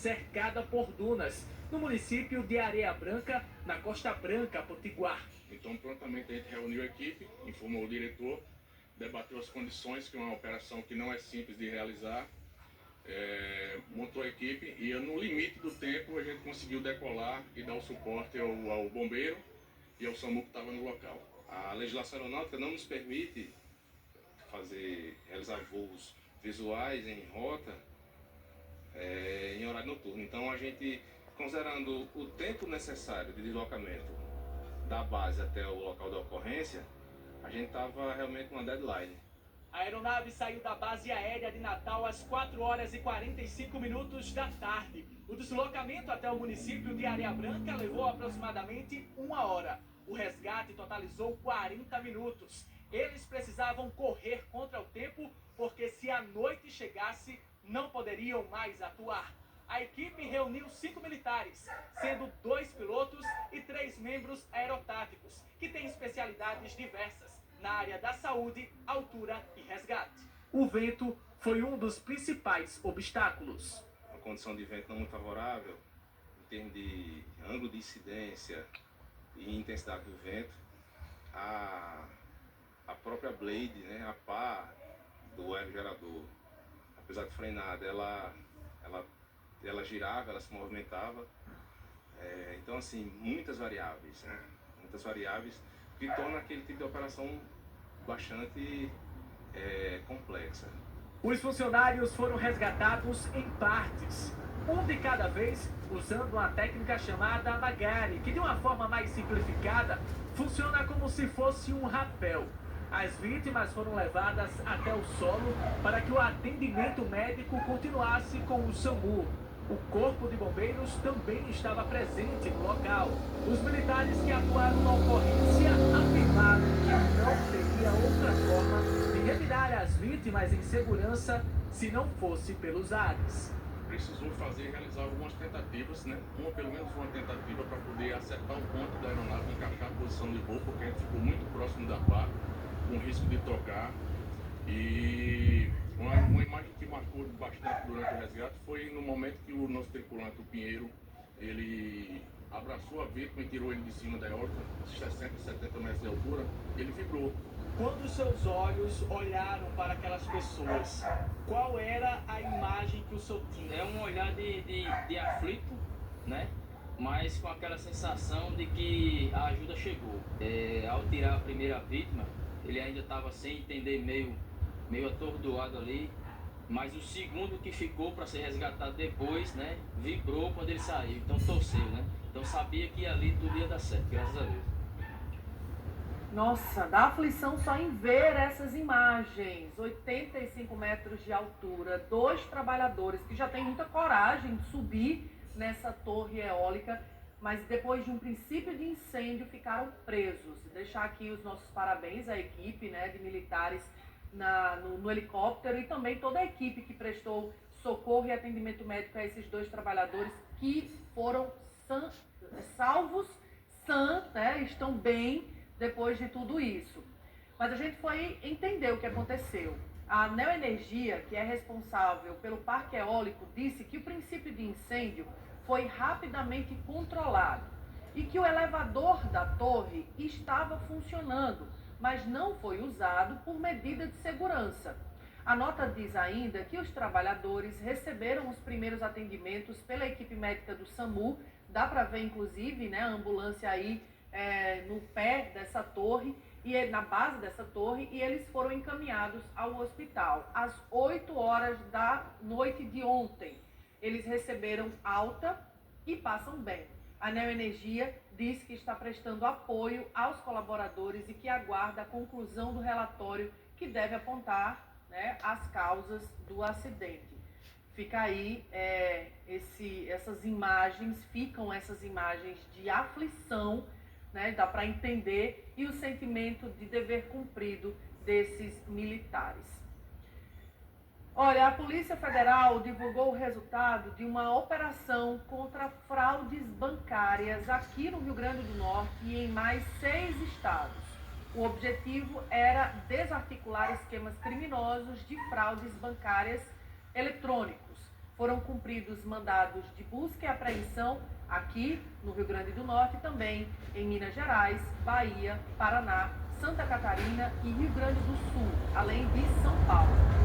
cercada por dunas, no município de Areia Branca, na Costa Branca, Potiguar. Então, prontamente a gente reuniu a equipe, informou o diretor, debateu as condições, que é uma operação que não é simples de realizar, montou a equipe e no limite do tempo a gente conseguiu decolar e dar o suporte ao bombeiro e ao SAMU que estava no local. A legislação aeronáutica não nos permite realizar voos visuais em rota em horário noturno. Então a gente, considerando o tempo necessário de deslocamento da base até o local da ocorrência, a gente estava realmente numa deadline. A aeronave saiu da base aérea de Natal às 4 horas e 45 minutos da tarde. O deslocamento até o município de Areia Branca levou aproximadamente 1 hora. O resgate totalizou 40 minutos. Eles precisavam correr contra o tempo, porque se a noite chegasse, não poderiam mais atuar. A equipe reuniu 5 militares, sendo 2 pilotos e 3 membros aerotáticos, que têm especialidades diversas na área da saúde, altura e resgate. O vento foi um dos principais obstáculos. A condição de vento não muito favorável, em termos de ângulo de incidência e intensidade do vento, a própria blade, né, a pá do aerogerador, apesar de frenada, ela girava, ela se movimentava. Então, assim, muitas variáveis, né? Muitas variáveis que torna aquele tipo de operação bastante complexa. Os funcionários foram resgatados em partes, um de cada vez, usando uma técnica chamada Magari, que de uma forma mais simplificada, funciona como se fosse um rapel. As vítimas foram levadas até o solo para que o atendimento médico continuasse com o SAMU. O Corpo de Bombeiros também estava presente no local. Os militares que atuaram na ocorrência afirmaram que não teria outra forma de retirar as vítimas em segurança se não fosse pelos ares. Precisou realizar algumas tentativas, né? Pelo menos uma tentativa para poder acertar o ponto da aeronave, encaixar a posição de voo, porque a gente ficou muito próximo da pá, com risco de tocar. E uma imagem que marcou bastante durante o resgate foi no momento que o nosso tripulante, o Pinheiro, ele abraçou a vítima e tirou ele de cima da eólica, 60, 70 metros de altura, ele vibrou. Quando seus olhos olharam para aquelas pessoas, qual era a imagem que o senhor tinha? É um olhar de aflito, né? Mas com aquela sensação de que a ajuda chegou. Ao tirar a primeira vítima, ele ainda estava sem entender, meio atordoado ali, mas o segundo que ficou para ser resgatado depois, né, vibrou quando ele saiu, então torceu, né? Então sabia que ali tudo ia dar certo, graças a Deus. Nossa, dá aflição só em ver essas imagens. 85 metros de altura, 2 trabalhadores que já têm muita coragem de subir nessa torre eólica, mas depois de um princípio de incêndio ficaram presos. Deixar aqui os nossos parabéns à equipe, né, de militares no helicóptero e também toda a equipe que prestou socorro e atendimento médico a esses 2 trabalhadores que foram salvos, né, estão bem depois de tudo isso. Mas a gente foi entender o que aconteceu. A Neoenergia, que é responsável pelo parque eólico, disse que o princípio de incêndio foi rapidamente controlado e que o elevador da torre estava funcionando, mas não foi usado por medida de segurança. A nota diz ainda que os trabalhadores receberam os primeiros atendimentos pela equipe médica do SAMU, dá para ver inclusive, né, a ambulância aí no pé dessa torre, e na base dessa torre, e eles foram encaminhados ao hospital. Às 8 horas da noite de ontem, eles receberam alta e passam bem. A Neoenergia diz que está prestando apoio aos colaboradores e que aguarda a conclusão do relatório que deve apontar, né, as causas do acidente. Fica aí essas imagens de aflição, né, dá para entender, e o sentimento de dever cumprido desses militares. Olha, a Polícia Federal divulgou o resultado de uma operação contra fraudes bancárias aqui no Rio Grande do Norte e em mais 6 estados. O objetivo era desarticular esquemas criminosos de fraudes bancárias eletrônicos. Foram cumpridos mandados de busca e apreensão aqui no Rio Grande do Norte e também em Minas Gerais, Bahia, Paraná, Santa Catarina e Rio Grande do Sul, além de São Paulo.